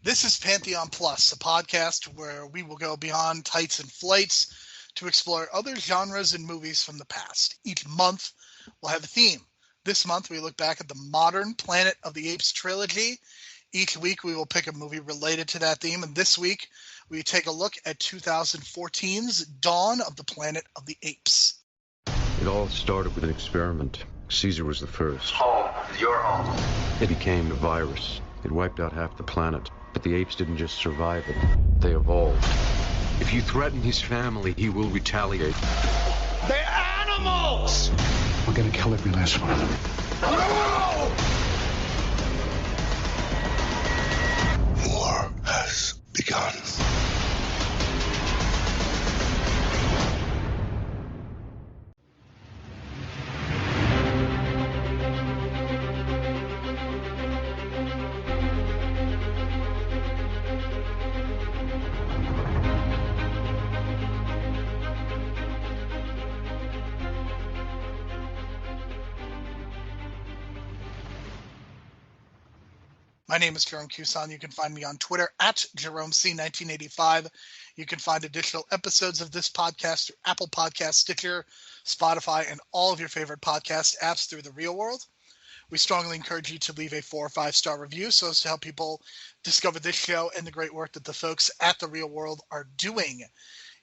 This is Pantheon Plus, a podcast where we will go beyond heights and flights to explore other genres and movies from the past. Each month, we'll have a theme. This month, we look back at the modern Planet of the Apes trilogy. Each week, we will pick a movie related to that theme, and this week, we take a look at 2014's Dawn of the Planet of the Apes. It all started with an experiment. Caesar was the first. Home. Your home. It became a virus. It wiped out half the planet. But the apes didn't just survive it. They evolved. If you threaten his family, he will retaliate. They're animals! We're gonna kill every last one of them. No! War has begun. My name is Jerome Cuson. You can find me on Twitter at JeromeC1985. You can find additional episodes of this podcast through Apple Podcasts, Stitcher, Spotify, and all of your favorite podcast apps through The Real World. We strongly encourage you to leave a 4- or 5-star review so as to help people discover this show and the great work that the folks at The Real World are doing.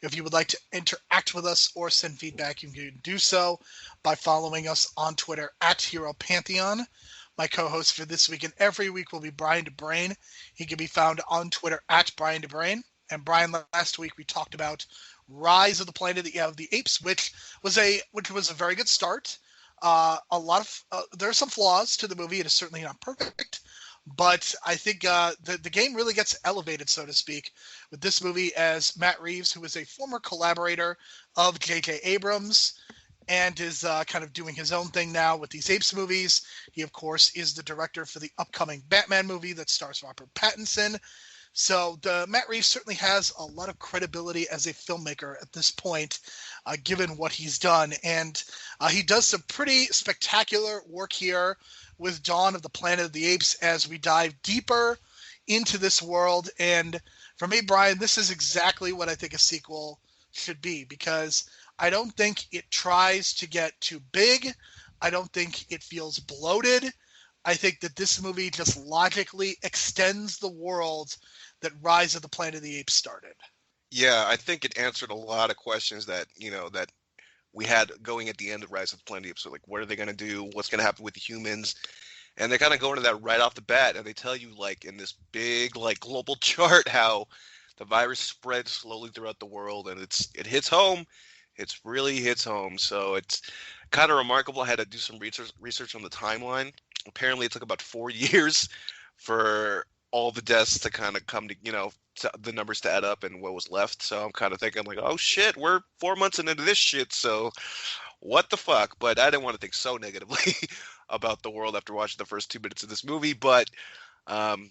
If you would like to interact with us or send feedback, you can do so by following us on Twitter at Hero Pantheon. My co-host for this week and every week will be Brian DeBrain. He can be found on Twitter at Brian DeBrain. And Brian, last week we talked about Rise of the Planet of the Apes, which was a very good start. There are some flaws to the movie. It is certainly not perfect, but I think the game really gets elevated, so to speak, with this movie, as Matt Reeves, who is a former collaborator of J.J. Abrams, and is kind of doing his own thing now with these Apes movies. He, of course, is the director for the upcoming Batman movie that stars Robert Pattinson. So Matt Reeves certainly has a lot of credibility as a filmmaker at this point, given what he's done. And he does some pretty spectacular work here with Dawn of the Planet of the Apes as we dive deeper into this world. And for me, Brian, this is exactly what I think a sequel should be, because I don't think it tries to get too big. I don't think it feels bloated. I think that this movie just logically extends the world that Rise of the Planet of the Apes started. Yeah, I think it answered a lot of questions that we had going at the end of Rise of the Planet of the Apes. So, like, what are they going to do? What's going to happen with the humans? And they kind of go into that right off the bat, and they tell you, like, in this big, like, global chart how the virus spreads slowly throughout the world, and it hits home. It really hits home. So it's kind of remarkable. I had to do some research on the timeline. Apparently, it took about 4 years for all the deaths to kind of come to, the numbers to add up and what was left. So I'm kind of thinking, like, oh, shit, we're 4 months into this shit. So what the fuck? But I didn't want to think so negatively about the world after watching the first 2 minutes of this movie. But,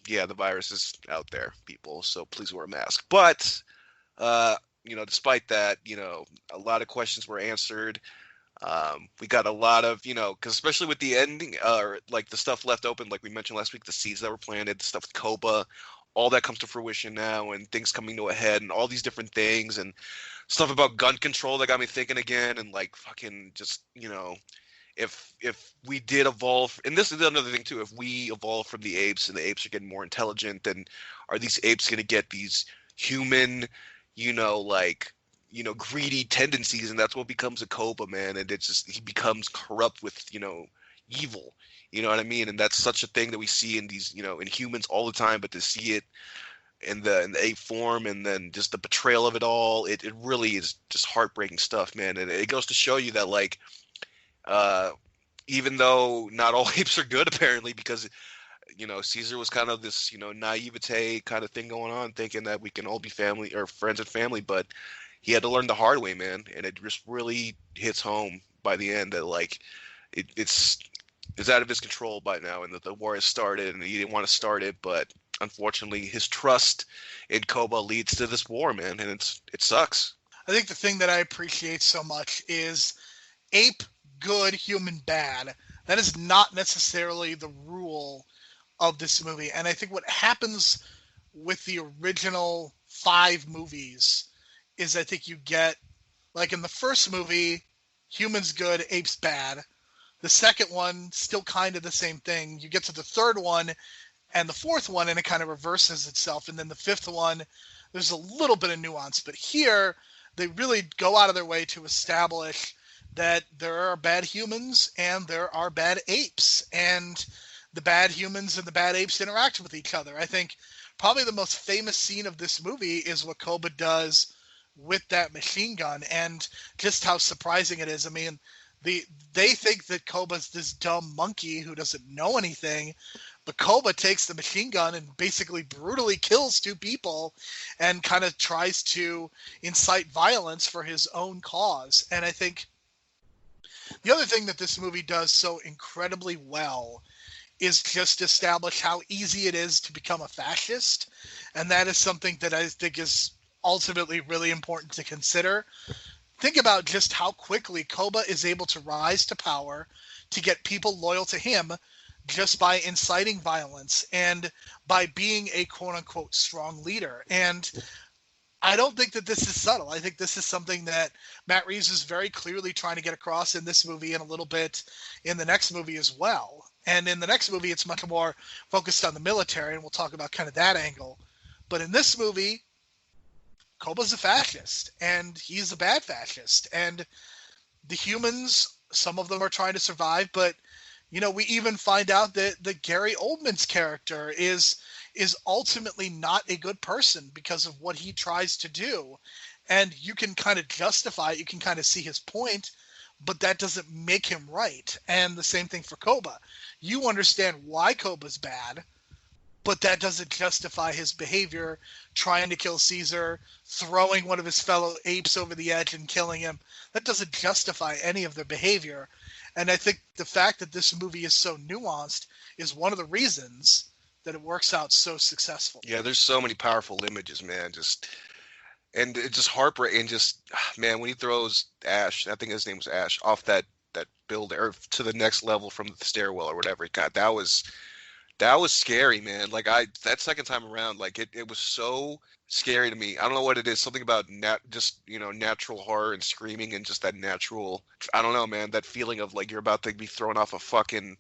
yeah, the virus is out there, people. So please wear a mask. But, despite that, a lot of questions were answered. We got a lot of, because especially with the ending, like the stuff left open, like we mentioned last week, the seeds that were planted, the stuff with Koba, all that comes to fruition now, and things coming to a head, and all these different things, and stuff about gun control that got me thinking again, and like fucking just, if we did evolve, and this is another thing too, if we evolve from the apes and the apes are getting more intelligent, then are these apes going to get these human, greedy tendencies, and that's what becomes a Koba, man, and it's just, he becomes corrupt with, evil, you know what I mean? And that's such a thing that we see in these, in humans all the time, but to see it in the ape form, and then just the betrayal of it all, it really is just heartbreaking stuff, man. And it goes to show you that, like, even though not all apes are good, apparently, because Caesar was kind of this, naivete kind of thing going on, thinking that we can all be family or friends and family, but he had to learn the hard way, man. And it just really hits home by the end that, like, it's out of his control by now, and that the war has started, and he didn't want to start it, but unfortunately his trust in Koba leads to this war, man, and it sucks. I think the thing that I appreciate so much is ape good, human bad. That is not necessarily the rule of this movie. And I think what happens with the original 5 movies is I think you get, like in the first movie, humans good, apes bad. The second one, still kind of the same thing. You get to the third one and the fourth one, and it kind of reverses itself. And then the fifth one, there's a little bit of nuance. But here, they really go out of their way to establish that there are bad humans and there are bad apes. And the bad humans and the bad apes interact with each other. I think probably the most famous scene of this movie is what Koba does with that machine gun, and just how surprising it is. I mean, they think that Koba's this dumb monkey who doesn't know anything, but Koba takes the machine gun and basically brutally kills 2 people and kind of tries to incite violence for his own cause. And I think the other thing that this movie does so incredibly well is just establish how easy it is to become a fascist. And that is something that I think is ultimately really important to consider. Think about just how quickly Koba is able to rise to power, to get people loyal to him just by inciting violence and by being a quote-unquote strong leader. And I don't think that this is subtle. I think this is something that Matt Reeves is very clearly trying to get across in this movie and a little bit in the next movie as well. And in the next movie, it's much more focused on the military, and we'll talk about kind of that angle. But in this movie, Koba's a fascist, and he's a bad fascist. And the humans, some of them are trying to survive, but, you know, we even find out that Gary Oldman's character is ultimately not a good person because of what he tries to do. And you can kind of justify it, you can kind of see his point, but that doesn't make him right. And the same thing for Koba. You understand why Koba's bad, but that doesn't justify his behavior, trying to kill Caesar, throwing one of his fellow apes over the edge and killing him. That doesn't justify any of their behavior. And I think the fact that this movie is so nuanced is one of the reasons that it works out so successful. Yeah, there's so many powerful images, man. And it's just heartbreaking. Just, man, when he throws Ash, I think his name was Ash, off that building or to the next level from the stairwell or whatever he got, that was scary, man. Like that second time around, like it was so scary to me. I don't know what it is. Something about natural horror and screaming and just that natural, I don't know, man, that feeling of like you're about to be thrown off a fucking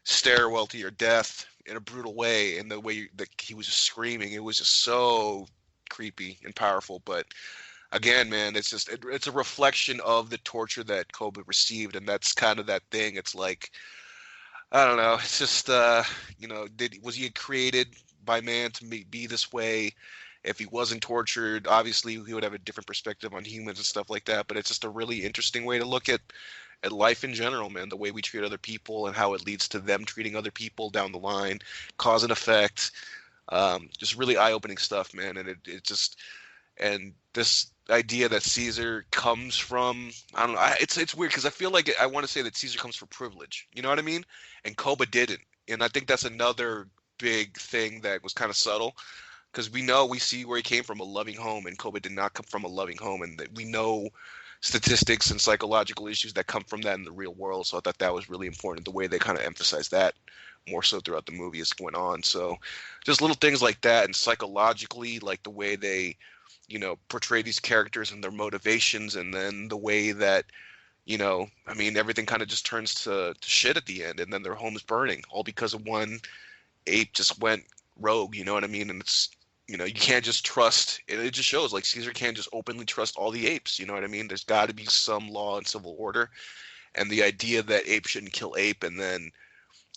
stairwell to your death in a brutal way, and the way that he was just screaming, it was just so creepy and powerful. But again, man, it's just it's a reflection of the torture that Koba received, and that's kind of that thing. It's like, I don't know. It's just, was he created by man to be this way? If he wasn't tortured, obviously he would have a different perspective on humans and stuff like that. But it's just a really interesting way to look at life in general, man. The way we treat other people and how it leads to them treating other people down the line, cause and effect. Just really eye-opening stuff, man. And it just, and this idea that Caesar comes from, I don't know, it's weird because I feel like I want to say that Caesar comes from privilege, you know what I mean? And Koba didn't. And I think that's another big thing that was kind of subtle, because we see where he came from, a loving home, and Koba did not come from a loving home, and that we know statistics and psychological issues that come from that in the real world. So I thought that was really important, the way they kind of emphasized that more so throughout the movie as it went on. So just little things like that, and psychologically, like the way they portray these characters and their motivations, and then the way that, everything kind of just turns to shit at the end, and then their home is burning, all because of one ape just went rogue, you know what I mean? And it's, you can't just trust, it just shows, like, Caesar can't just openly trust all the apes, you know what I mean? There's got to be some law and civil order, and the idea that ape shouldn't kill ape, and then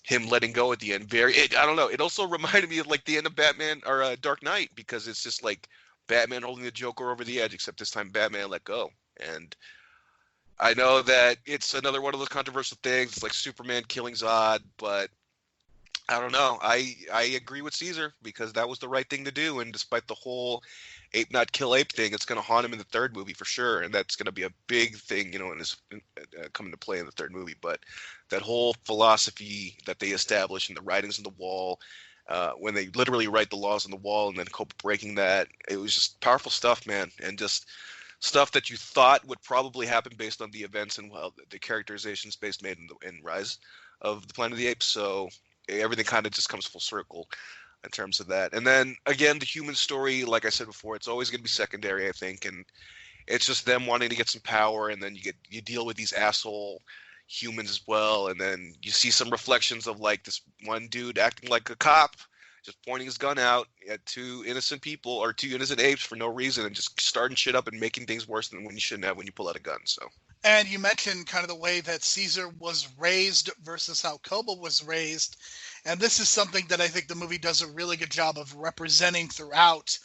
him letting go at the end, I don't know, it also reminded me of, like, the end of Batman, or Dark Knight, because it's just, like, Batman holding the Joker over the edge, except this time Batman let go. And I know that it's another one of those controversial things. It's like Superman killing Zod, but I don't know. I agree with Caesar, because that was the right thing to do. And despite the whole ape not kill ape thing, it's going to haunt him in the third movie for sure. And that's going to be a big thing, coming to play in the third movie. But that whole philosophy that they established in the writings on the wall, when they literally write the laws on the wall and then Koba breaking that, it was just powerful stuff, man. And just stuff that you thought would probably happen based on the events and the characterizations made in Rise of the Planet of the Apes. So everything kind of just comes full circle. in terms of that. And then again, the human story, like I said before, it's always going to be secondary, I think, and it's just them wanting to get some power, and then you deal with these asshole humans as well, and then you see some reflections of like this one dude acting like a cop, just pointing his gun out at two innocent people or two innocent apes for no reason, and just starting shit up and making things worse than when you shouldn't have when you pull out a gun. So. And you mentioned kind of the way that Caesar was raised versus how Koba was raised. And this is something that I think the movie does a really good job of representing throughout,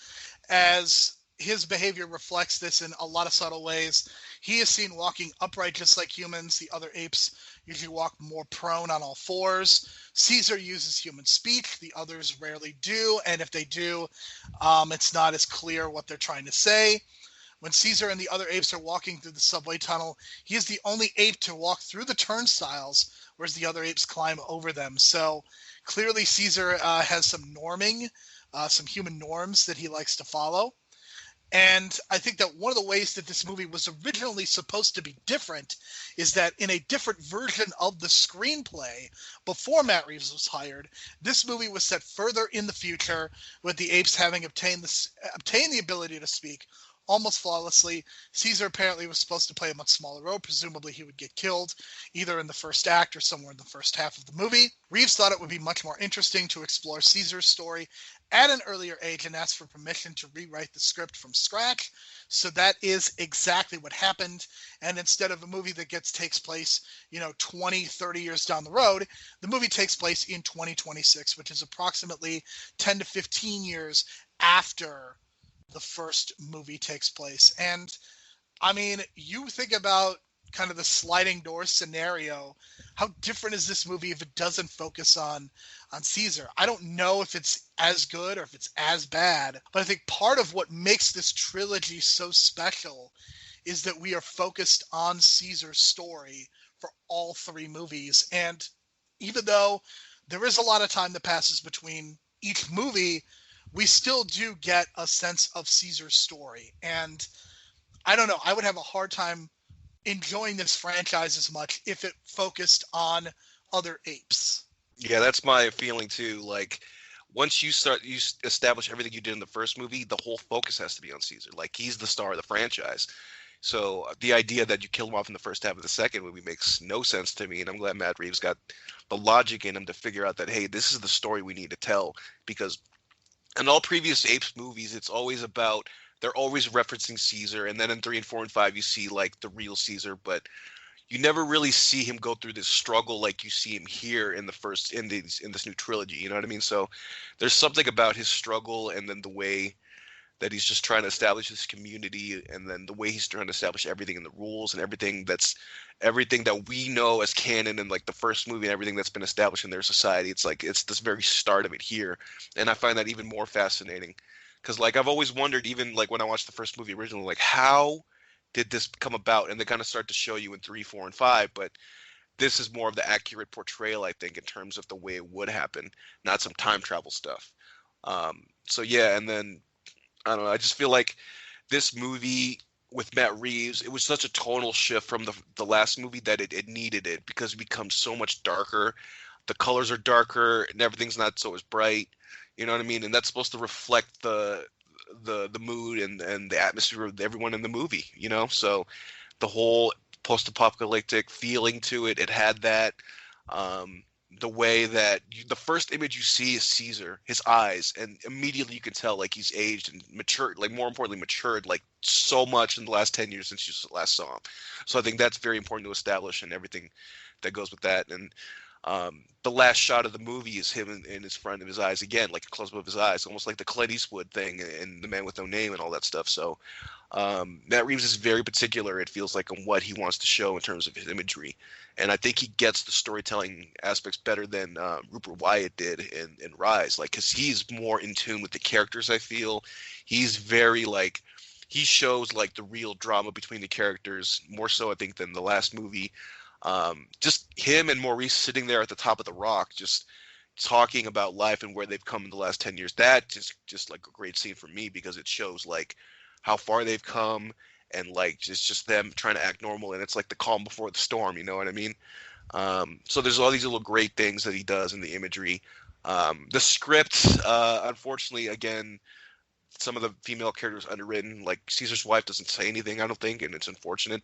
as his behavior reflects this in a lot of subtle ways. He is seen walking upright just like humans. The other apes usually walk more prone on all fours. Caesar uses human speech. The others rarely do. And if they do, it's not as clear what they're trying to say. When Caesar and the other apes are walking through the subway tunnel, he is the only ape to walk through the turnstiles, whereas the other apes climb over them. So clearly Caesar has some norming, some human norms that he likes to follow. And I think that one of the ways that this movie was originally supposed to be different is that in a different version of the screenplay, before Matt Reeves was hired, this movie was set further in the future, with the apes having obtained the ability to speak almost flawlessly. Caesar apparently was supposed to play a much smaller role. Presumably he would get killed either in the first act or somewhere in the first half of the movie. Reeves thought it would be much more interesting to explore Caesar's story at an earlier age and asked for permission to rewrite the script from scratch. So that is exactly what happened. And instead of a movie that takes place, 20, 30 years down the road, the movie takes place in 2026, which is approximately 10 to 15 years after the first movie takes place. And I mean, you think about kind of the sliding door scenario. How different is this movie if it doesn't focus on Caesar? I don't know if it's as good or if it's as bad, but I think part of what makes this trilogy so special is that we are focused on Caesar's story for all three movies. And even though there is a lot of time that passes between each movie, we still do get a sense of Caesar's story. And I don't know, I would have a hard time enjoying this franchise as much if it focused on other apes. Yeah, that's my feeling too. Like, once you establish everything you did in the first movie, the whole focus has to be on Caesar. Like, he's the star of the franchise. So the idea that you kill him off in the first half of the second movie makes no sense to me. And I'm glad Matt Reeves got the logic in him to figure out that, hey, this is the story we need to tell. Because in all previous Apes movies, it's always about, they're always referencing Caesar, and then in 3 and 4 and 5 you see like the real Caesar, but you never really see him go through this struggle like you see him here in this new trilogy. You know what I mean? So there's something about his struggle, and then the way that he's just trying to establish his community, and then the way he's trying to establish everything in the rules and everything that we know as canon in like the first movie and everything that's been established in their society. It's like, it's this very start of it here. And I find that even more fascinating, because like I've always wondered, even like when I watched the first movie originally, like how did this come about? And they kind of start to show you in 3, 4, and 5, but this is more of the accurate portrayal, I think, in terms of the way it would happen, not some time travel stuff. So yeah, and then I don't know, I just feel like this movie with Matt Reeves, it was such a tonal shift from the last movie that it needed it, because it becomes so much darker. The colors are darker and everything's not so as bright. You know what I mean? And that's supposed to reflect the mood and the atmosphere of everyone in the movie, So the whole post-apocalyptic feeling to it had that. The way that the first image you see is Caesar, his eyes, and immediately you can tell like he's aged and matured, like more importantly matured like so much in the last 10 years since you last saw him. So I think that's very important to establish, and everything that goes with that. And the last shot of the movie is him in his front of his eyes again, like a close-up of his eyes, almost like the Clint Eastwood thing in The Man with No Name and all that stuff. So Matt Reeves is very particular, it feels like, on what he wants to show in terms of his imagery. And I think he gets the storytelling aspects better than Rupert Wyatt did in Rise, like, because he's more in tune with the characters, I feel. He's very, like, he shows, like, the real drama between the characters, more so, I think, than the last movie. Just him and Maurice sitting there at the top of the rock, just talking about life and where they've come in the last 10 years. That just like a great scene for me, because it shows, like, how far they've come, and like it's just them trying to act normal, and it's like the calm before the storm, you know what I mean? So there's all these little great things that he does in the imagery. The script, unfortunately, again, some of the female characters underwritten. Like Caesar's wife doesn't say anything, I don't think, and it's unfortunate.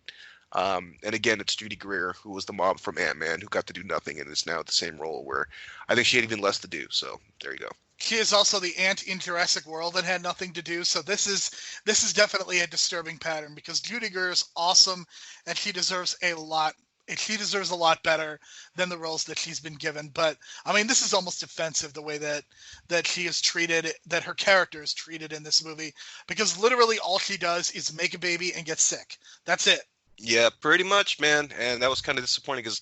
And again, it's Judy Greer, who was the mom from Ant-Man, who got to do nothing and is now at the same role where I think she had even less to do. So there you go. She is also the ant in Jurassic World that had nothing to do. So this is definitely a disturbing pattern because Judy Greer is awesome and she deserves a lot. She deserves a lot better than the roles that she's been given. But I mean, this is almost offensive the way that she is treated, that her character is treated in this movie, because literally all she does is make a baby and get sick. That's it. Yeah, pretty much, man. And that was kind of disappointing because,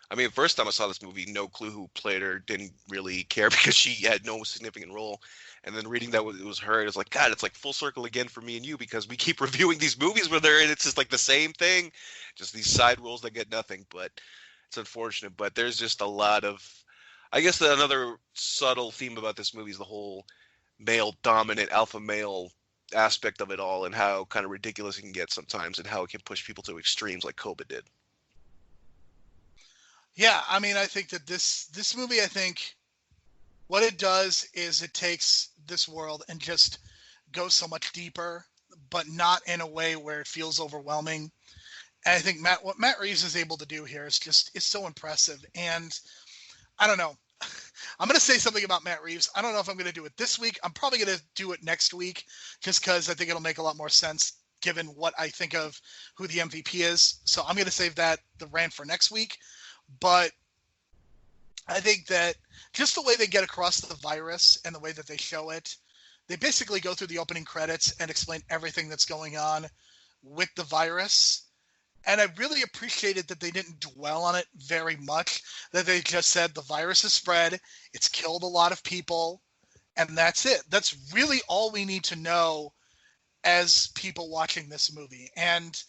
I mean, first time I saw this movie, no clue who played her, didn't really care because she had no significant role. And then reading that it was her, it was like, God, it's like full circle again for me and you because we keep reviewing these movies where they're in. It's just like the same thing, just these side roles that get nothing. But it's unfortunate. But there's just a lot of, I guess another subtle theme about this movie is the whole male dominant alpha male aspect of it all and how kind of ridiculous it can get sometimes and how it can push people to extremes like Koba did. Yeah, I mean, I think that this movie, I think what it does is it takes this world and just goes so much deeper, but not in a way where it feels overwhelming. And I think what Matt Reeves is able to do here is so impressive. And I don't know. I'm going to say something about Matt Reeves. I don't know if I'm going to do it this week. I'm probably going to do it next week just because I think it'll make a lot more sense given what I think of who the MVP is. So I'm going to save the rant for next week. But I think that just the way they get across the virus and the way that they show it, they basically go through the opening credits and explain everything that's going on with the virus. And I really appreciated that they didn't dwell on it very much, that they just said the virus has spread, it's killed a lot of people, and that's it. That's really all we need to know as people watching this movie. And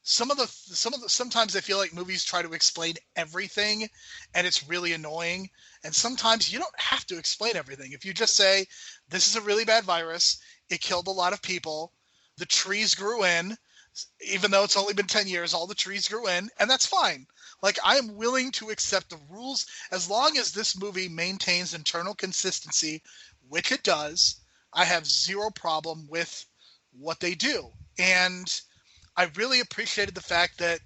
sometimes I feel like movies try to explain everything and it's really annoying. And sometimes you don't have to explain everything. If you just say, this is a really bad virus, it killed a lot of people, the trees grew in, even though it's only been 10 years, all the trees grew in, and that's fine. Like, I am willing to accept the rules as long as this movie maintains internal consistency, which it does. I have zero problem with what they do. And I really appreciated the fact that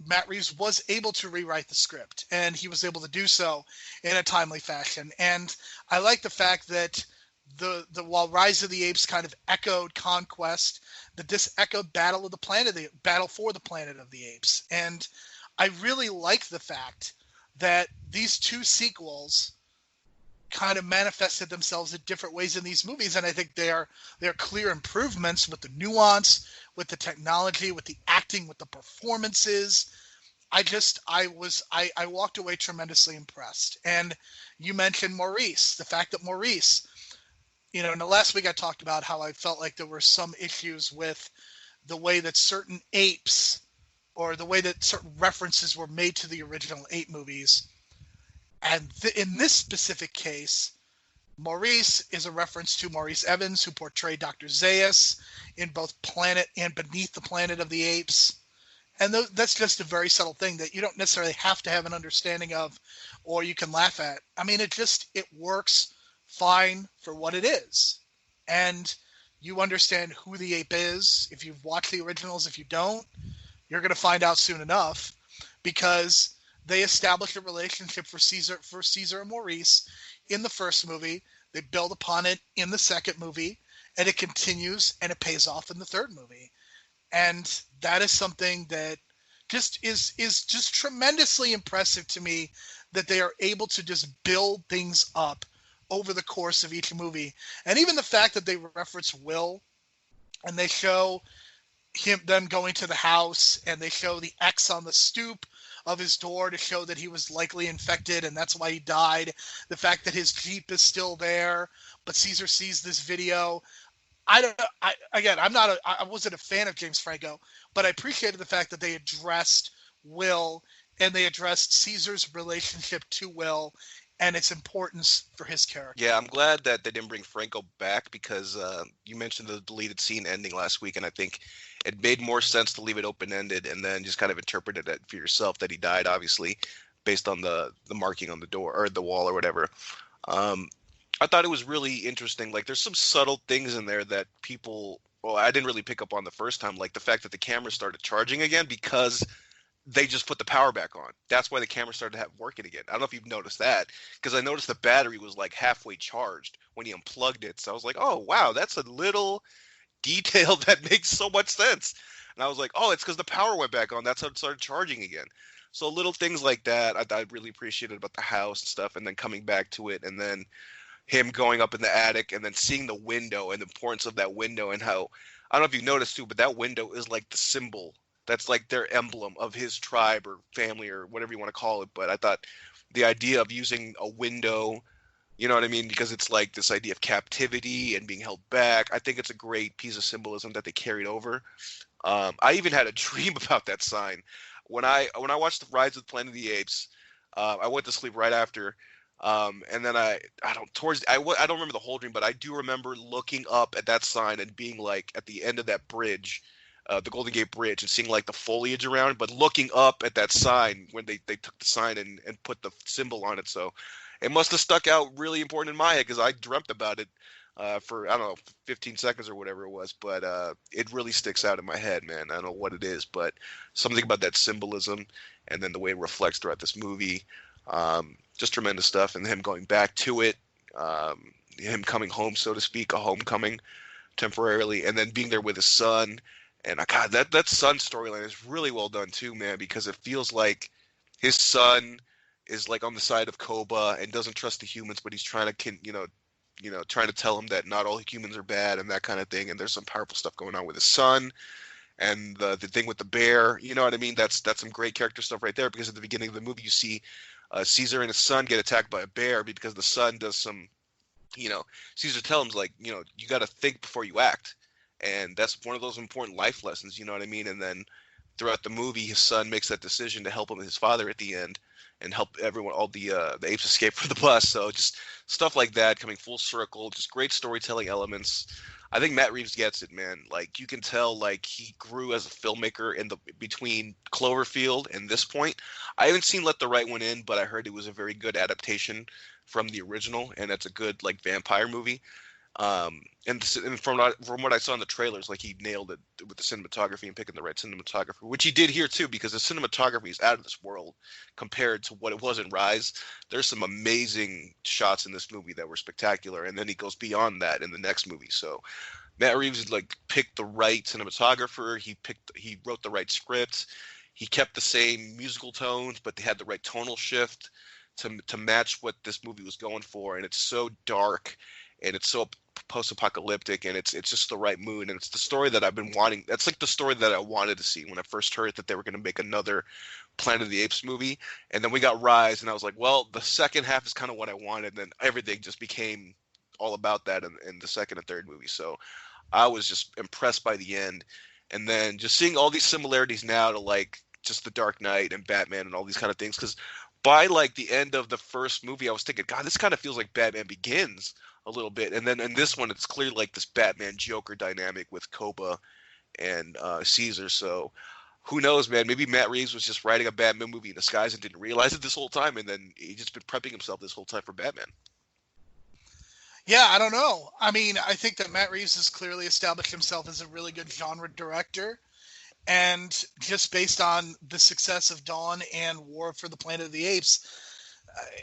Matt Reeves was able to rewrite the script, and he was able to do so in a timely fashion. And I like the fact that while Rise of the Apes kind of echoed Conquest, that this echoed Battle for the Planet of the Apes. And I really like the fact that these two sequels kind of manifested themselves in different ways in these movies, and I think they're clear improvements with the nuance, with the technology, with the acting, with the performances. I walked away tremendously impressed. And you mentioned Maurice, the fact that Maurice, in the last week I talked about how I felt like there were some issues with the way that certain apes or the way that certain references were made to the original Ape movies. And in this specific case, Maurice is a reference to Maurice Evans, who portrayed Dr. Zaius in both Planet and Beneath the Planet of the Apes. And that's just a very subtle thing that you don't necessarily have to have an understanding of, or you can laugh at. I mean, it works fine for what it is. And you understand who the ape is. If you've watched the originals, if you don't, you're going to find out soon enough, because they established a relationship for Caesar and Maurice in the first movie. They build upon it in the second movie, and it continues and it pays off in the third movie. And that is something that just is just tremendously impressive to me, that they are able to just build things up over the course of each movie. And even the fact that they reference Will, and they show them going to the house, and they show the X on the stoop of his door to show that he was likely infected and that's why he died. The fact that his Jeep is still there, but Caesar sees this video. I wasn't a fan of James Franco, but I appreciated the fact that they addressed Will and they addressed Caesar's relationship to Will and its importance for his character. Yeah, I'm glad that they didn't bring Franco back, because you mentioned the deleted scene ending last week, and I think it made more sense to leave it open-ended and then just kind of interpret it for yourself that he died, obviously, based on the marking on the door or the wall or whatever. I thought it was really interesting. Like, there's some subtle things in there that people, well, I didn't really pick up on the first time. Like the fact that the camera started charging again because they just put the power back on. That's why the camera started working again. I don't know if you've noticed that, because I noticed the battery was like halfway charged when he unplugged it. So I was like, oh, wow, that's a little detail that makes so much sense. And I was like, oh, it's because the power went back on. That's how it started charging again. So little things like that I really appreciated about the house and stuff, and then coming back to it, and then him going up in the attic and then seeing the window and the importance of that window, and how, I don't know if you noticed too, but that window is like the symbol. That's like their emblem of his tribe or family or whatever you want to call it. But I thought the idea of using a window, you know what I mean? Because it's like this idea of captivity and being held back. I think it's a great piece of symbolism that they carried over. I even had a dream about that sign. When I watched the Rise of the Planet of the Apes, I went to sleep right after. And then I don't remember the whole dream, but I do remember looking up at that sign and being like at the end of that bridge, the Golden Gate Bridge, and seeing like the foliage around, but looking up at that sign when they took the sign and put the symbol on it. So it must have stuck out really important in my head, because I dreamt about it for, I don't know, 15 seconds or whatever it was, but it really sticks out in my head, man. I don't know what it is, but something about that symbolism and then the way it reflects throughout this movie. Just tremendous stuff, and him going back to it, him coming home, so to speak, a homecoming temporarily, and then being there with his son. And God, that son storyline is really well done too, man, because it feels like his son is like on the side of Koba and doesn't trust the humans, but he's trying to, trying to tell him that not all humans are bad and that kind of thing. And there's some powerful stuff going on with his son. And the thing with the bear, you know what I mean? That's some great character stuff right there, because at the beginning of the movie you see Caesar and his son get attacked by a bear because the son does some, Caesar tells him, like, you got to think before you act. And that's one of those important life lessons, you know what I mean? And then throughout the movie, his son makes that decision to help him and his father at the end and help everyone, all the apes escape from the bus. So just stuff like that coming full circle, just great storytelling elements. I think Matt Reeves gets it, man. Like, you can tell, like, he grew as a filmmaker between Cloverfield and this point. I haven't seen Let the Right One In, but I heard it was a very good adaptation from the original, and it's a good, like, vampire movie. And from what I saw in the trailers, like, he nailed it with the cinematography and picking the right cinematographer, which he did here too, because the cinematography is out of this world compared to what it was in Rise. There's some amazing shots in this movie that were spectacular, and then he goes beyond that in the next movie. So Matt Reeves picked the right cinematographer. He wrote the right script. He kept the same musical tones, but they had the right tonal shift to match what this movie was going for. And it's so dark, and it's so post-apocalyptic, and it's just the right mood, and it's the story that I've been wanting. That's like the story that I wanted to see when I first heard that they were going to make another Planet of the Apes movie. And then we got Rise, and I was like, well, the second half is kind of what I wanted. And then everything just became all about that in the second and third movie. So I was just impressed by the end. And then just seeing all these similarities now to, like, just The Dark Knight and Batman and all these kind of things, because by, like, the end of the first movie, I was thinking, God, this kind of feels like Batman Begins a little bit. And then in this one, it's clearly like this Batman Joker dynamic with Koba and Caesar. So who knows, man? Maybe Matt Reeves was just writing a Batman movie in disguise and didn't realize it this whole time, and then he's just been prepping himself this whole time for Batman. Yeah, I don't know. I mean, I think that Matt Reeves has clearly established himself as a really good genre director. And just based on the success of Dawn and War for the Planet of the Apes,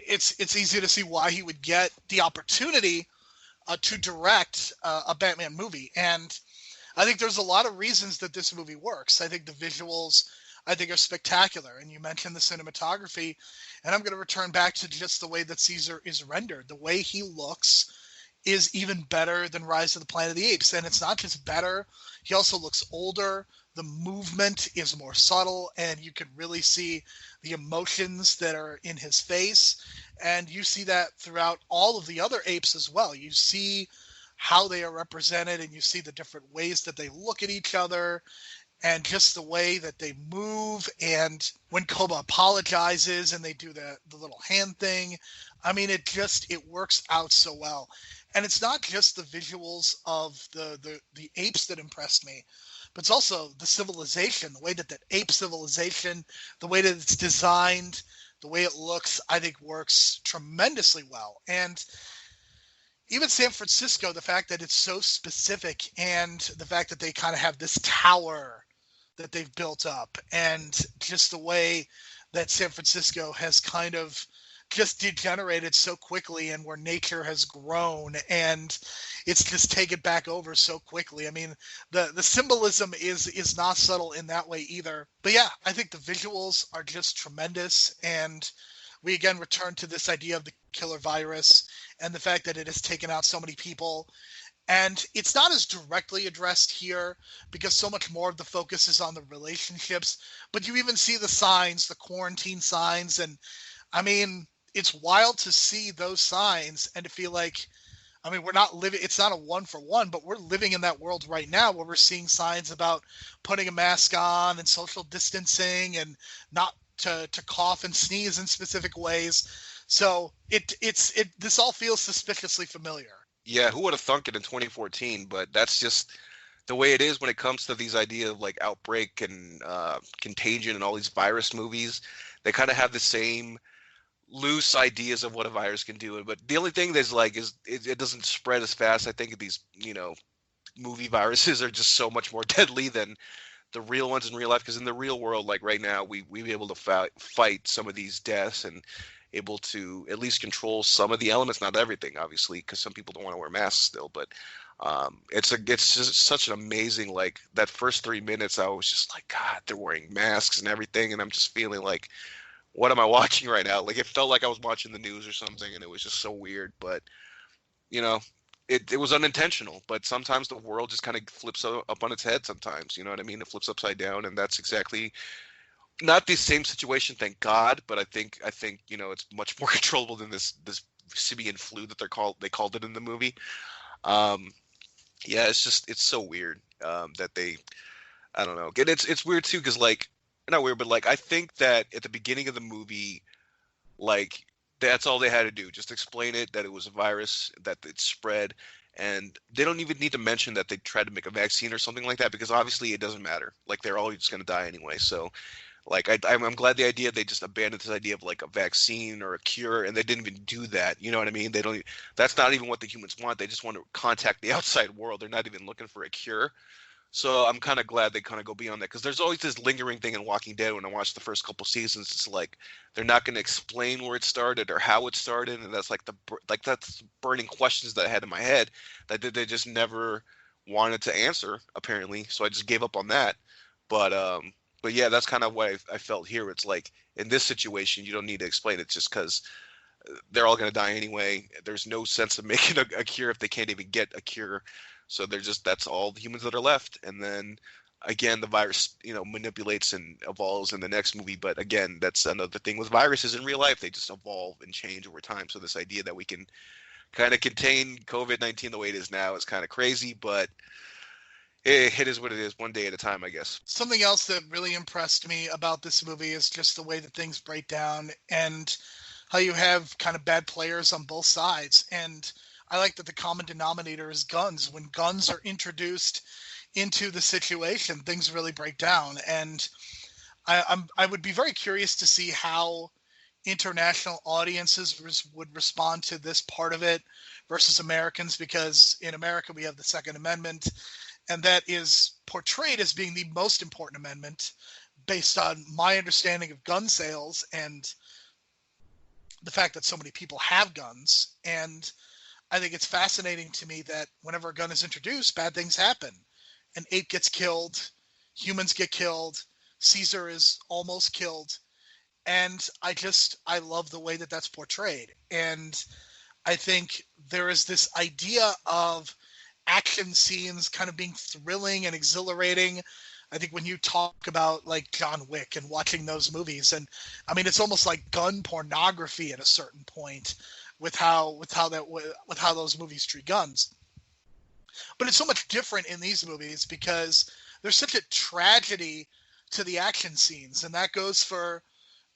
it's easy to see why he would get the opportunity to direct a Batman movie. And I think there's a lot of reasons that this movie works. I think the visuals, I think, are spectacular. And you mentioned the cinematography, and I'm going to return back to just the way that Caesar is rendered. The way he looks is even better than Rise of the Planet of the Apes. And it's not just better, he also looks older. The movement is more subtle, and you can really see the emotions that are in his face. And you see that throughout all of the other apes as well. You see how they are represented, and you see the different ways that they look at each other, and just the way that they move. And when Koba apologizes and they do the little hand thing, I mean, it works out so well. And it's not just the visuals of the apes that impressed me, but it's also the civilization, the way that ape civilization, the way that it's designed, the way it looks, I think works tremendously well. And even San Francisco, the fact that it's so specific and the fact that they kind of have this tower that they've built up, and just the way that San Francisco has kind of just degenerated so quickly, and where nature has grown and it's just taken back over so quickly. I mean, the symbolism is not subtle in that way either. But yeah, I think the visuals are just tremendous, and we again return to this idea of the killer virus and the fact that it has taken out so many people. And it's not as directly addressed here because so much more of the focus is on the relationships. But you even see the signs, the quarantine signs. And I mean, it's wild to see those signs and to feel like, I mean, we're not living, it's not a one for one, but we're living in that world right now where we're seeing signs about putting a mask on and social distancing and not to cough and sneeze in specific ways. So this all feels suspiciously familiar. Yeah, who would have thunk it in 2014? But that's just the way it is when it comes to these ideas of like outbreak and contagion and all these virus movies. They kind of have the same loose ideas of what a virus can do. But the only thing that's like is it doesn't spread as fast. I think these, movie viruses are just so much more deadly than the real ones in real life. Because in the real world, like right now, we'd be able to fight some of these deaths and able to at least control some of the elements, not everything, obviously, because some people don't want to wear masks still. But it's just such an amazing, like that first 3 minutes, I was just like, God, they're wearing masks and everything, and I'm just feeling like, what am I watching right now? Like it felt like I was watching the news or something, and it was just so weird. But it was unintentional. But sometimes the world just kind of flips up on its head. Sometimes, you know what I mean? It flips upside down, and that's exactly. Not the same situation, thank God, but I think it's much more controllable than this simian flu that they called it in the movie. Yeah, it's so weird that they, I don't know. And it's weird too because like, not weird, but like I think that at the beginning of the movie, like that's all they had to do, just explain it that it was a virus, that it spread, and they don't even need to mention that they tried to make a vaccine or something like that because obviously it doesn't matter. Like they're all just gonna die anyway, so. Like I'm glad the idea they just abandoned this idea of like a vaccine or a cure, and they didn't even do that. You know what I mean? They don't. That's not even what the humans want. They just want to contact the outside world. They're not even looking for a cure. So I'm kind of glad they kind of go beyond that because there's always this lingering thing in Walking Dead. When I watched the first couple seasons, it's like they're not going to explain where it started or how it started, and that's that's burning questions that I had in my head that they just never wanted to answer apparently. So I just gave up on that. But yeah, that's kind of what I felt here. It's like in this situation, you don't need to explain it just because they're all going to die anyway. There's no sense of making a cure if they can't even get a cure. So that's all the humans that are left. And then again, the virus, manipulates and evolves in the next movie. But again, that's another thing with viruses in real life. They just evolve and change over time. So this idea that we can kind of contain COVID-19 the way it is now is kind of crazy, but it is what it is, one day at a time, I guess. Something else that really impressed me about this movie is just the way that things break down and how you have kind of bad players on both sides. And I like that the common denominator is guns. When guns are introduced into the situation, things really break down. And I would be very curious to see how international audiences would respond to this part of it versus Americans, because in America we have the Second Amendment, and that is portrayed as being the most important amendment based on my understanding of gun sales and the fact that so many people have guns. And I think it's fascinating to me that whenever a gun is introduced, bad things happen. An ape gets killed, humans get killed, Caesar is almost killed. And I love the way that that's portrayed. And I think there is this idea of action scenes kind of being thrilling and exhilarating. I think when you talk about like John Wick and watching those movies, and I mean it's almost like gun pornography at a certain point with how those movies treat guns. But it's so much different in these movies because there's such a tragedy to the action scenes, and that goes for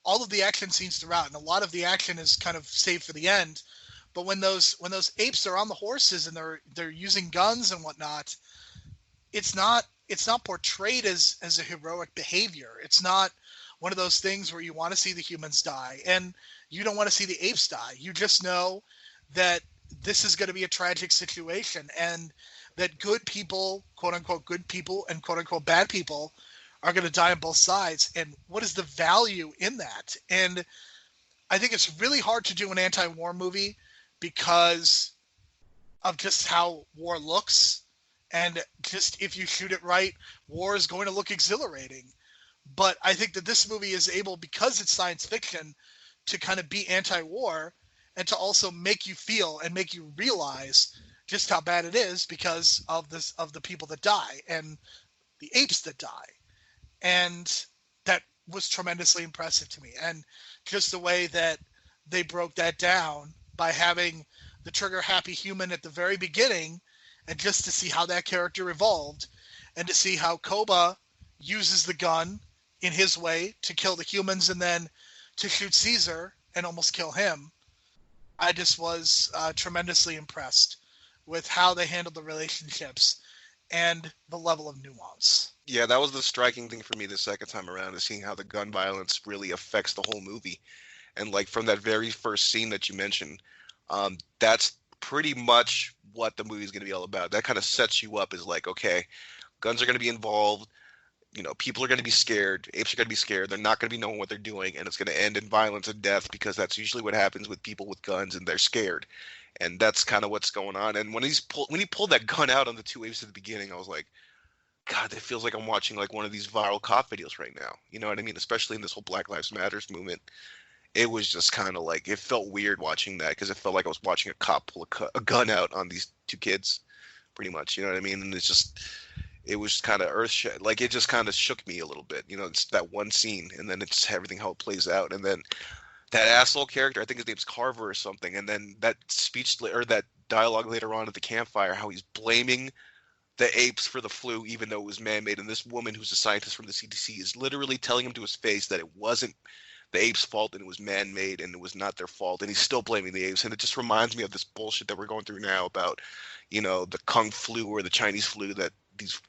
all of the action scenes throughout. And a lot of the action is kind of saved for the end. But when those apes are on the horses and they're using guns and whatnot, it's not portrayed as a heroic behavior. It's not one of those things where you want to see the humans die, and you don't want to see the apes die. You just know that this is going to be a tragic situation, and that good people, quote unquote good people, and quote unquote bad people are going to die on both sides. And what is the value in that? And I think it's really hard to do an anti-war movie because of just how war looks. And just if you shoot it right, war is going to look exhilarating. But I think that this movie is able, because it's science fiction, to kind of be anti-war and to also make you feel and make you realize just how bad it is because of the people that die and the apes that die. And that was tremendously impressive to me. And just the way that they broke that down by having the trigger-happy human at the very beginning, and just to see how that character evolved, and to see how Koba uses the gun in his way to kill the humans and then to shoot Caesar and almost kill him. I just was tremendously impressed with how they handled the relationships and the level of nuance. Yeah, that was the striking thing for me the second time around, is seeing how the gun violence really affects the whole movie. And like from that very first scene that you mentioned, that's pretty much what the movie is going to be all about. That kind of sets you up as like, okay, guns are going to be involved. You know, people are going to be scared. Apes are going to be scared. They're not going to be knowing what they're doing, and it's going to end in violence and death, because that's usually what happens with people with guns, and they're scared. And that's kind of what's going on. And when he pulled that gun out on the two apes at the beginning, I was like, God, it feels like I'm watching like one of these viral cop videos right now. You know what I mean? Especially in this whole Black Lives Matters movement. It was just kind of like, it felt weird watching that, because it felt like I was watching a cop pull a gun out on these two kids, pretty much. You know what I mean? And it was kind of like it just kind of shook me a little bit. You know, it's that one scene, and then it's everything how it plays out, and then that asshole character, I think his name's Carver or something, and then that speech or that dialogue later on at the campfire, how he's blaming the apes for the flu, even though it was man-made, and this woman who's a scientist from the CDC is literally telling him to his face that it wasn't the apes' fault and it was man-made and it was not their fault, and he's still blaming the apes. And it just reminds me of this bullshit that we're going through now about, you know, the Kung flu or the Chinese flu that these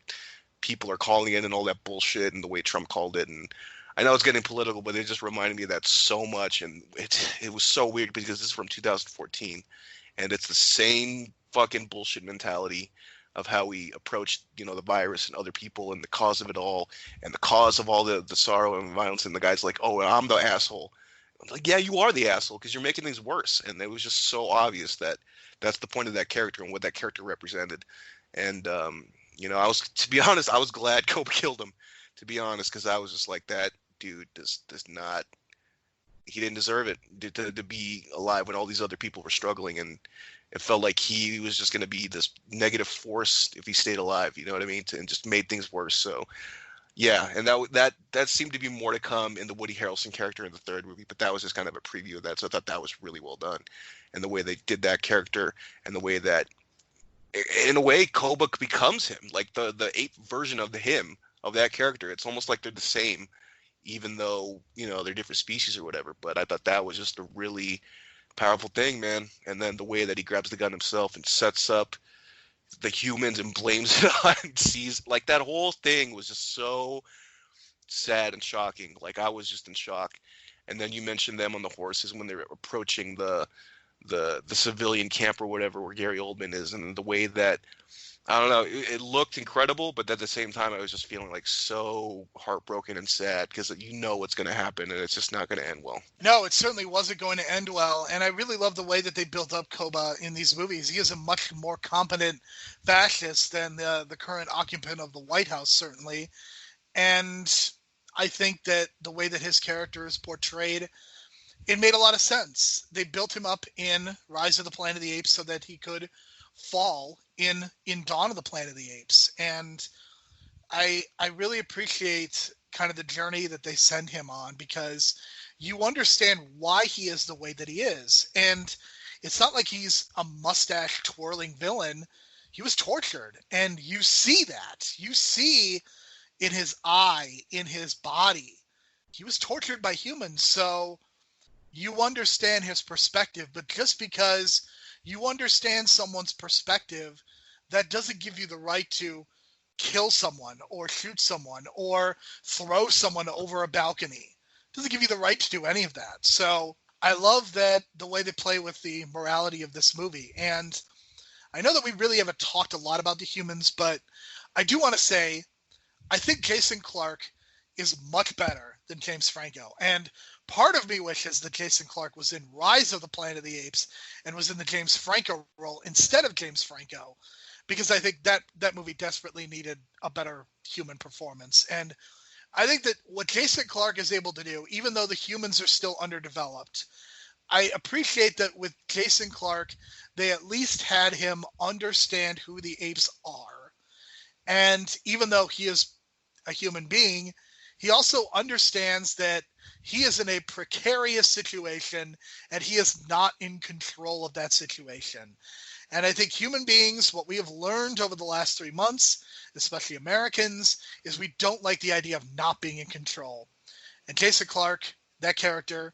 people are calling it, and all that bullshit, and the way Trump called it. And I know it's getting political, but it just reminded me of that so much. And it was so weird, because this is from 2014, and it's the same fucking bullshit mentality of how we approach, you know, the virus and other people, and the cause of it all, and the cause of all the sorrow and violence. And the guy's like, oh, I'm the asshole. I'm like, yeah, you are the asshole, because you're making things worse. And it was just so obvious that that's the point of that character and what that character represented. And you know, to be honest, I was glad Kobe killed him, to be honest, because I was just like, that dude does not, he didn't deserve it to be alive when all these other people were struggling. And it felt like he was just going to be this negative force if he stayed alive, you know what I mean? And just made things worse. So yeah, and that seemed to be more to come in the Woody Harrelson character in the third movie, but that was just kind of a preview of that. So I thought that was really well done, and the way they did that character, and the way that, in a way, Koba becomes him, like the ape version of him, of that character. It's almost like they're the same, even though, you know, they're different species or whatever. But I thought that was just a really powerful thing, man. And then the way that he grabs the gun himself and sets up the humans and blames it on sees, like, that whole thing was just so sad and shocking. Like, I was just in shock. And then you mentioned them on the horses when they were approaching the civilian camp or whatever where Gary Oldman is, and the way that, I don't know, it looked incredible, but at the same time I was just feeling like so heartbroken and sad, because you know what's going to happen, and it's just not going to end well. No, it certainly wasn't going to end well, and I really love the way that they built up Koba in these movies. He is a much more competent fascist than the current occupant of the White House, certainly, and I think that the way that his character is portrayed, it made a lot of sense. They built him up in Rise of the Planet of the Apes so that he could fall in Dawn of the Planet of the Apes. And I really appreciate kind of the journey that they send him on, because you understand why he is the way that he is. And it's not like he's a mustache twirling villain. He was tortured, and you see that. You see in his eye, in his body, he was tortured by humans. So you understand his perspective, but just because you understand someone's perspective, that doesn't give you the right to kill someone or shoot someone or throw someone over a balcony. doesn't give you the right to do any of that. So I love that the way they play with the morality of this movie. And I know that we really haven't talked a lot about the humans, but I do want to say I think Jason Clarke is much better than James Franco. And part of me wishes that Jason Clarke was in Rise of the Planet of the Apes and was in the James Franco role instead of James Franco, because I think that movie desperately needed a better human performance. And I think that what Jason Clarke is able to do, even though the humans are still underdeveloped, I appreciate that with Jason Clarke, they at least had him understand who the apes are. And even though he is a human being, he also understands that he is in a precarious situation and he is not in control of that situation. And I think human beings, what we have learned over the last 3 months, especially Americans, is we don't like the idea of not being in control. And Jason Clarke, that character,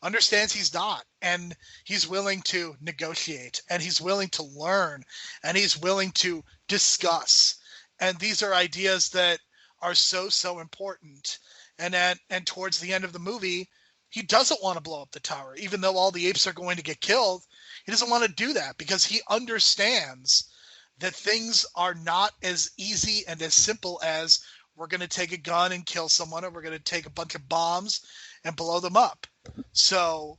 understands he's not, and he's willing to negotiate, and he's willing to learn, and he's willing to discuss. And these are ideas that are so important. And towards the end of the movie, he doesn't want to blow up the tower, even though all the apes are going to get killed. He doesn't want to do that because he understands that things are not as easy and as simple as we're going to take a gun and kill someone, or we're going to take a bunch of bombs and blow them up. So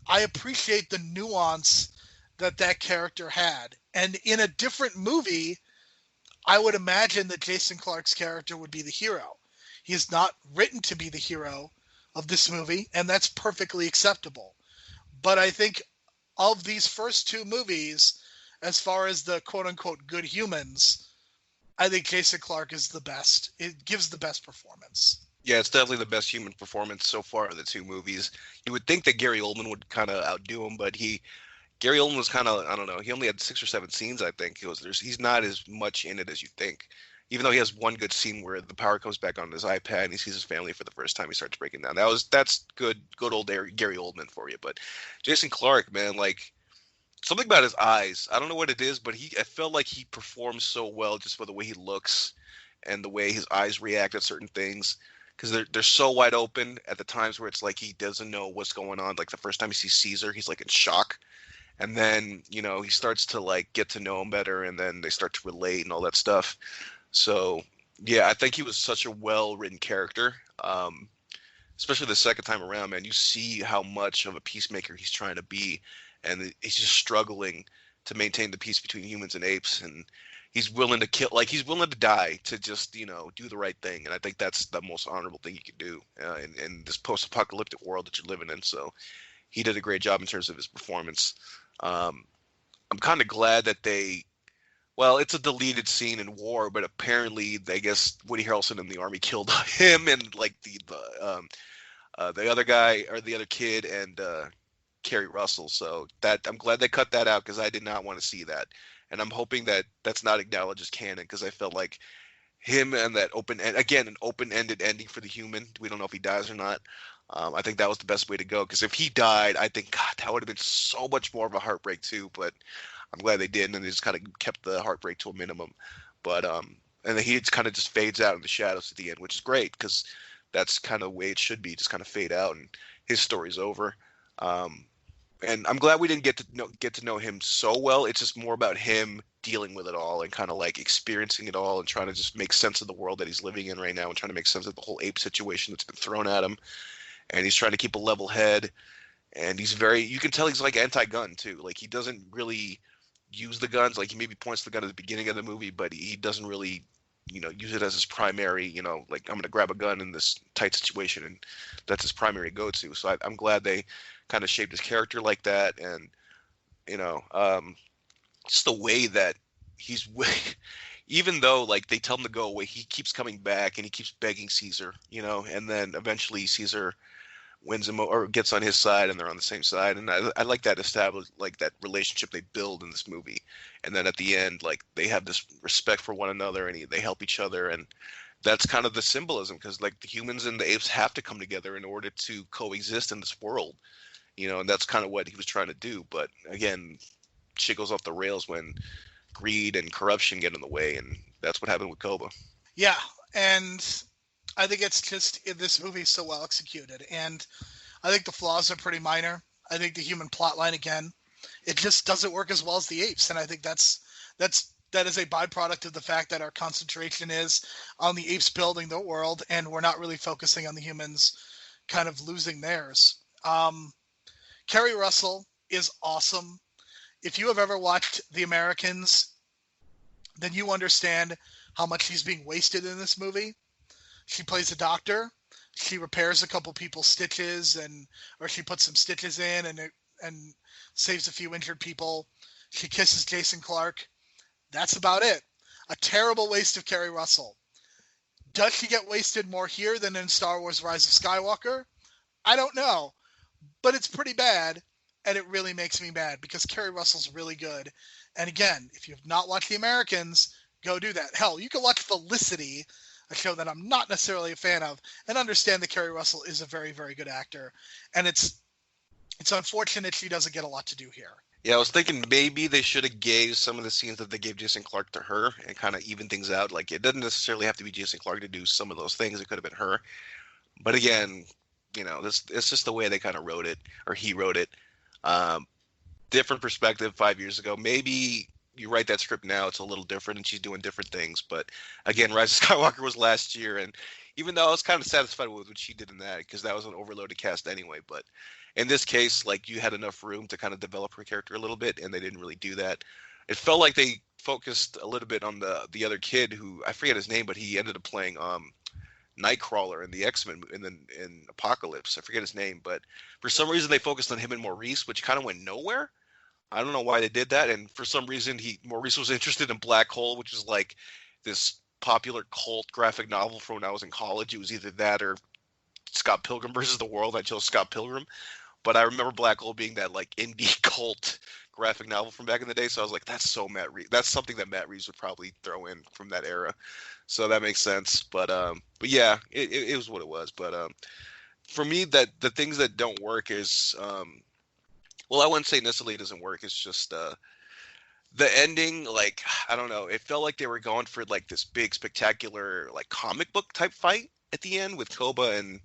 I appreciate the nuance that character had. And in a different movie, I would imagine that Jason Clarke's character would be the hero. He is not written to be the hero of this movie, and that's perfectly acceptable. But I think of these first two movies, as far as the quote-unquote good humans, I think Jason Clarke is the best. It gives the best performance. Yeah, it's definitely the best human performance so far of the two movies. You would think that Gary Oldman would kind of outdo him, but Gary Oldman was kind of, I don't know, he only had 6 or 7 scenes, I think. He's not as much in it as you think. Even though he has one good scene where the power comes back on his iPad and he sees his family for the first time, he starts breaking down. That's good old Gary Oldman for you. But Jason Clarke, man, like, something about his eyes. I don't know what it is, but I felt like he performs so well just for the way he looks and the way his eyes react at certain things. Because they're so wide open at the times where it's like he doesn't know what's going on. Like the first time he sees Caesar, he's like in shock. And then, he starts to like get to know him better, and then they start to relate and all that stuff. So, yeah, I think he was such a well-written character. Especially the second time around, man. You see how much of a peacemaker he's trying to be. And he's just struggling to maintain the peace between humans and apes. And he's willing to kill, like he's willing to die to just, do the right thing. And I think that's the most honorable thing you can do in this post-apocalyptic world that you're living in. So he did a great job in terms of his performance. I'm kind of glad that it's a deleted scene in War, but apparently, I guess Woody Harrelson and the army killed him and like the other guy or the other kid and Kerry Russell. So I'm glad they cut that out because I did not want to see that. And I'm hoping that that's not acknowledged as canon because I felt like him and that an open-ended ending for the human. We don't know if he dies or not. I think that was the best way to go because if he died, I think, God, that would have been so much more of a heartbreak too. But I'm glad they didn't, and they just kind of kept the heartbreak to a minimum. But and then he kind of just fades out in the shadows at the end, which is great because that's kind of the way it should be, just kind of fade out, and his story's over. And I'm glad we didn't get to know him so well. It's just more about him dealing with it all and kind of like experiencing it all and trying to just make sense of the world that he's living in right now and trying to make sense of the whole ape situation that's been thrown at him. And he's trying to keep a level head. And you can tell he's like anti-gun too. Like he doesn't really use the guns. Like he maybe points the gun at the beginning of the movie, but he doesn't really, use it as his primary, like I'm going to grab a gun in this tight situation. And that's his primary go-to. So I'm glad they kind of shaped his character like that. And, just the way that he's, even though like they tell him to go away, he keeps coming back and he keeps begging Caesar, and then eventually Caesar wins him or gets on his side and they're on the same side. And I like that established, like that relationship they build in this movie. And then at the end, like they have this respect for one another and they help each other. And that's kind of the symbolism because like the humans and the apes have to come together in order to coexist in this world, and that's kind of what he was trying to do. But again, shit goes off the rails when greed and corruption get in the way. And that's what happened with Koba. Yeah. And I think it's just this movie is so well executed, and I think the flaws are pretty minor. I think the human plotline, again, it just doesn't work as well as the Apes, and I think that is a byproduct of the fact that our concentration is on the apes building the world, and we're not really focusing on the humans kind of losing theirs. Kerry Russell is awesome. If you have ever watched The Americans, then you understand how much she's being wasted in this movie. She plays a doctor. She repairs a couple people's stitches, or she puts some stitches in and saves a few injured people. She kisses Jason Clarke. That's about it. A terrible waste of Kerry Russell. Does she get wasted more here than in Star Wars Rise of Skywalker? I don't know. But it's pretty bad, and it really makes me mad because Kerry Russell's really good. And again, if you have not watched The Americans, go do that. Hell, you can watch Felicity, a show that I'm not necessarily a fan of, and understand that Kerry Russell is a very, very good actor. And it's unfortunate she doesn't get a lot to do here. Yeah, I was thinking maybe they should have gave some of the scenes that they gave Jason Clarke to her and kind of even things out. Like, it doesn't necessarily have to be Jason Clarke to do some of those things. It could have been her. But again, it's just the way they kind of wrote it, or he wrote it. Different perspective 5 years ago. Maybe you write that script now, it's a little different, and she's doing different things. But again, Rise of Skywalker was last year, and even though I was kind of satisfied with what she did in that, because that was an overloaded cast anyway. But in this case, like, you had enough room to kind of develop her character a little bit, and they didn't really do that. It felt like they focused a little bit on the other kid who, I forget his name, but he ended up playing Nightcrawler in the X-Men in Apocalypse. I forget his name, but for some reason they focused on him and Maurice, which kind of went nowhere. I don't know why they did that, and for some reason Maurice was interested in Black Hole, which is like this popular cult graphic novel from when I was in college. It was either that or Scott Pilgrim versus the World. I chose Scott Pilgrim, but I remember Black Hole being that like indie cult graphic novel from back in the day. So I was like, that's so Matt Reeves. That's something that Matt Reeves would probably throw in from that era. So that makes sense. But yeah, it was what it was. But for me, that the things that don't work is well, I wouldn't say necessarily it doesn't work. It's just the ending. Like, I don't know. It felt like they were going for like this big, spectacular, like comic book type fight at the end with Koba and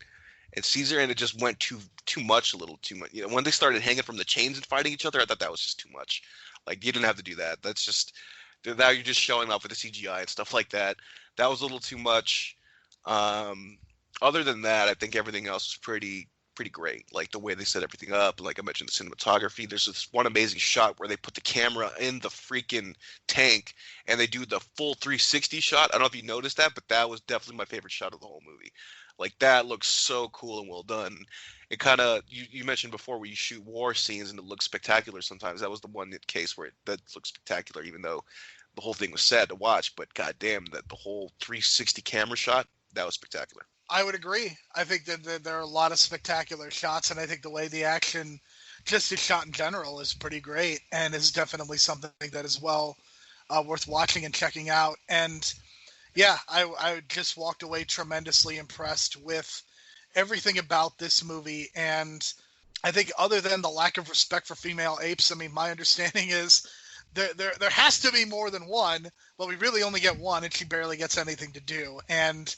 Caesar, and it just went too much, a little too much. When they started hanging from the chains and fighting each other, I thought that was just too much. Like, you didn't have to do that. That's just, now you're just showing off with the CGI and stuff like that. That was a little too much. Other than that, I think everything else was pretty great. Like the way they set everything up, like I mentioned, the cinematography. There's this one amazing shot where they put the camera in the freaking tank and they do the full 360 shot. I don't know if you noticed that, but that was definitely my favorite shot of the whole movie. Like, that looks so cool and well done. It kind of, you mentioned before where you shoot war scenes and it looks spectacular sometimes. That was the one case where that looks spectacular, even though the whole thing was sad to watch. But goddamn, that the whole 360 camera shot, that was spectacular. I would agree. I think that there are a lot of spectacular shots, and I think the way the action just is shot in general is pretty great, and is definitely something that is well worth watching and checking out. And yeah, I just walked away tremendously impressed with everything about this movie. And I think other than the lack of respect for female apes, I mean, my understanding is there has to be more than one, but we really only get one, and she barely gets anything to do. And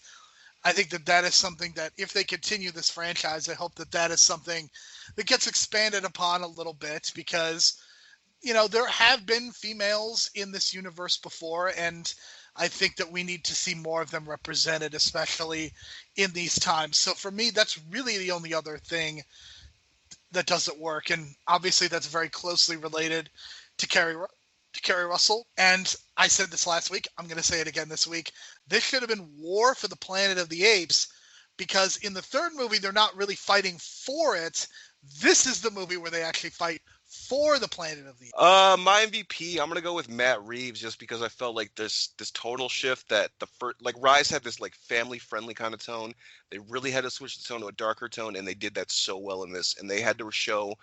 I think that is something that if they continue this franchise, I hope that is something that gets expanded upon a little bit, because, there have been females in this universe before, and I think that we need to see more of them represented, especially in these times. So for me, that's really the only other thing that doesn't work. And obviously that's very closely related to Kerry Russell. And I said this last week, I'm going to say it again this week. This should have been War for the Planet of the Apes, because in the third movie, they're not really fighting for it. This is the movie where they actually fight for the Planet of the Apes. My MVP, I'm going to go with Matt Reeves, just because I felt like this total shift that Rise had this like family friendly kind of tone. They really had to switch the tone to a darker tone, and they did that so well in this. And they had to show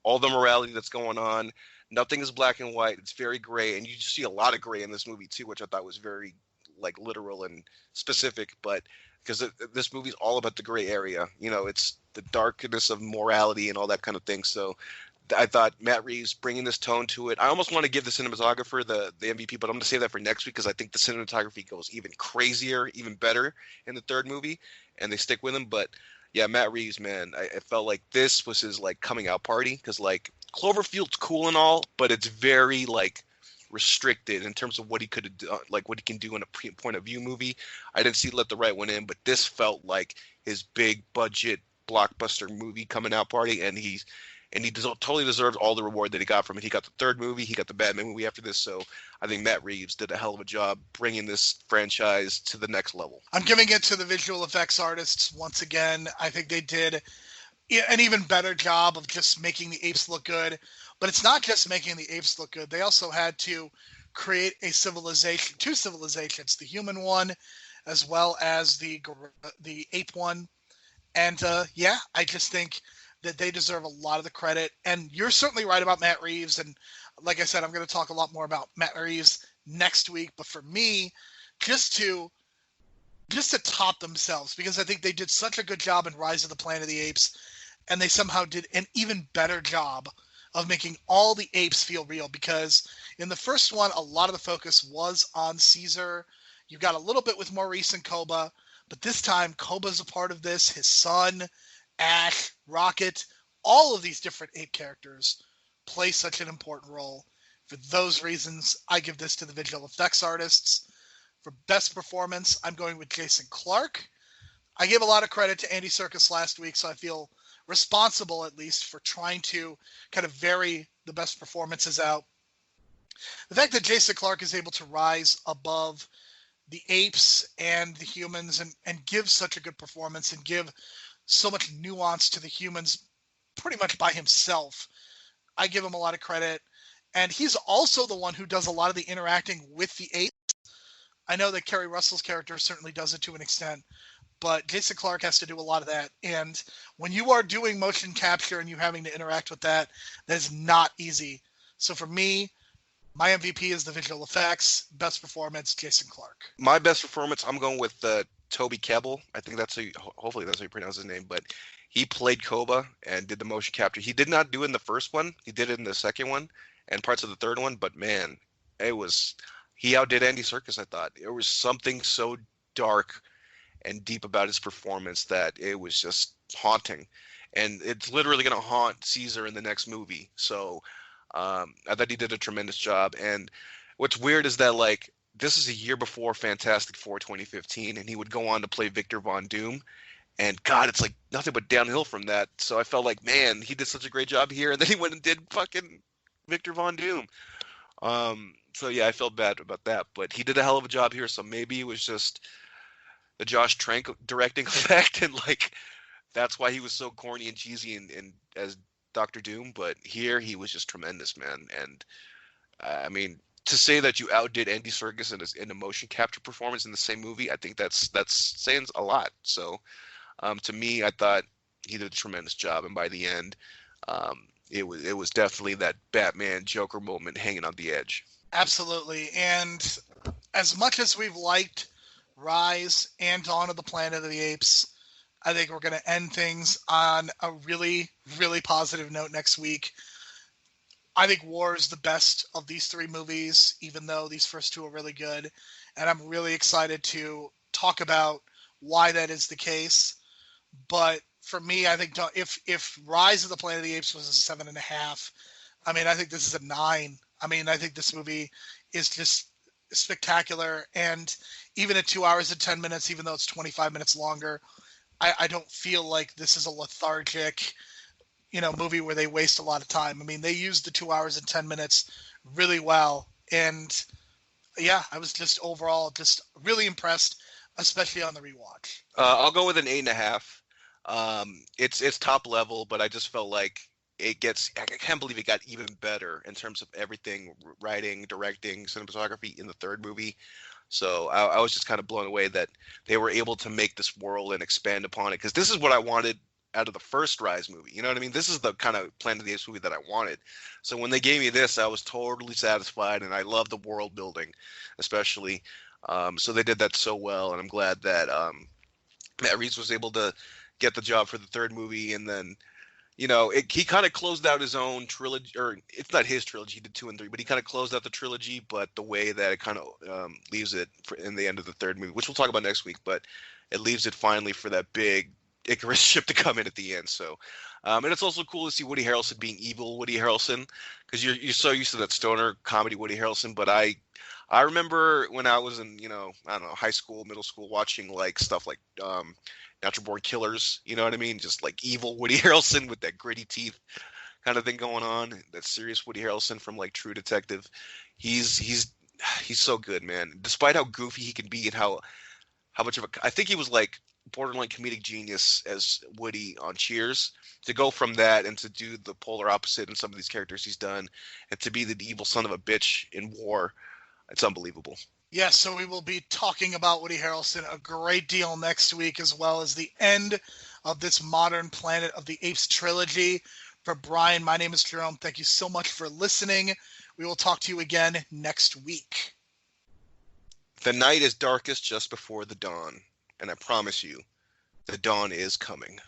all the morality that's going on. Nothing is black and white. It's very gray, and you just see a lot of gray in this movie too, which I thought was very like literal and specific. But because this movie's all about the gray area, it's the darkness of morality and all that kind of thing. So I thought Matt Reeves bringing this tone to it. I almost want to give the cinematographer the MVP, but I'm going to save that for next week because I think the cinematography goes even crazier, even better in the third movie, and they stick with him. But yeah, Matt Reeves, man, I felt like this was his like coming out party because like Cloverfield's cool and all, but it's very like restricted in terms of what he could do, like what he can do in a point of view movie. I didn't see Let the Right One In, but this felt like his big budget blockbuster movie coming out party, and he totally deserves all the reward that he got from it. He got the third movie, he got the Batman movie after this, so I think Matt Reeves did a hell of a job bringing this franchise to the next level. I'm giving it to the visual effects artists once again. I think they did an even better job of just making the apes look good. But it's not just making the apes look good. They also had to create a civilization, two civilizations, the human one as well as the ape one. And yeah, I just think that they deserve a lot of the credit. And you're certainly right about Matt Reeves. And like I said, I'm going to talk a lot more about Matt Reeves next week. But for me, just to top themselves, because I think they did such a good job in Rise of the Planet of the Apes, and they somehow did an even better job of making all the apes feel real, because in the first one, a lot of the focus was on Caesar. You got a little bit with Maurice and Koba, but this time Koba's a part of this, his son, Ash, Rocket, all of these different ape characters play such an important role. For those reasons, I give this to the visual effects artists. For best performance, I'm going with Jason Clarke. I gave a lot of credit to Andy Serkis last week, so I feel responsible at least for trying to kind of vary the best performances out. The fact that Jason Clarke is able to rise above the apes and the humans and give such a good performance and give so much nuance to the humans pretty much by himself, I give him a lot of credit. And he's also the one who does a lot of the interacting with the apes. I know that Kerry Russell's character certainly does it to an extent, but Jason Clarke has to do a lot of that. And when you are doing motion capture and you having to interact with that, that is not easy. So for me, my MVP is the visual effects. Best performance, Jason Clarke. My best performance, I'm going with Toby Kebbell. I think hopefully that's how you pronounce his name, but he played Koba and did the motion capture. He did not do it in the first one. He did it in the second one and parts of the third one, but man, he outdid Andy Serkis, I thought. There was something so dark and deep about his performance that it was just haunting, and it's literally going to haunt Caesar in the next movie. So I thought he did a tremendous job. And what's weird is that like this is a year before Fantastic Four 2015, and he would go on to play Victor Von Doom, and God, it's like nothing but downhill from that. So I felt like, man, he did such a great job here, and then he went and did fucking Victor Von Doom. So yeah, I felt bad about that, but he did a hell of a job here. So maybe it was just the Josh Trank directing effect, and like that's why he was so corny and cheesy and as Dr. Doom. But here he was just tremendous, man. And I mean, to say that you outdid Andy Serkis in a motion capture performance in the same movie, I think that's saying a lot. So to me, I thought he did a tremendous job, and by the end, it was definitely that Batman Joker moment hanging on the edge. Absolutely. And as much as we've liked Rise and Dawn of the Planet of the Apes, I think we're going to end things on a really, really positive note next week. I think War is the best of these three movies, even though these first two are really good. And I'm really excited to talk about why that is the case. But for me, I think if Rise of the Planet of the Apes was a 7.5, I mean, I think this is a 9. I mean, I think this movie is just spectacular. And even at 2 hours and 10 minutes, even though it's 25 minutes longer, I don't feel like this is a lethargic, movie where they waste a lot of time. I mean, they used the 2 hours and 10 minutes really well. And yeah, I was just overall just really impressed, especially on the rewatch. I'll go with an 8.5. It's top level, but I just felt like I can't believe it got even better in terms of everything, writing, directing, cinematography in the third movie. So I was just kind of blown away that they were able to make this world and expand upon it, because this is what I wanted out of the first Rise movie. You know what I mean? This is the kind of Planet of the Apes movie that I wanted. So when they gave me this, I was totally satisfied, and I love the world building, especially. So they did that so well, and I'm glad that Matt Reeves was able to get the job for the third movie, and then he kind of closed out his own trilogy, or it's not his trilogy. He did 2 and 3, but he kind of closed out the trilogy. But the way that it kind of leaves it in the end of the third movie, which we'll talk about next week, but it leaves it finally for that big Icarus ship to come in at the end. So, and it's also cool to see Woody Harrelson being evil Woody Harrelson, because you're so used to that stoner comedy Woody Harrelson. But I remember when I was in, I don't know, high school, middle school, watching like stuff like Natural Born Killers, you know what I mean? Just like evil Woody Harrelson with that gritty teeth kind of thing going on. That serious Woody Harrelson from like True Detective. He's so good, man. Despite how goofy he can be and how much of I think he was like borderline comedic genius as Woody on Cheers. To go from that and to do the polar opposite in some of these characters he's done, and to be the evil son of a bitch in War, it's unbelievable. Yes, so we will be talking about Woody Harrelson a great deal next week, as well as the end of this modern Planet of the Apes trilogy. For Brian, my name is Jerome. Thank you so much for listening. We will talk to you again next week. The night is darkest just before the dawn, and I promise you, the dawn is coming.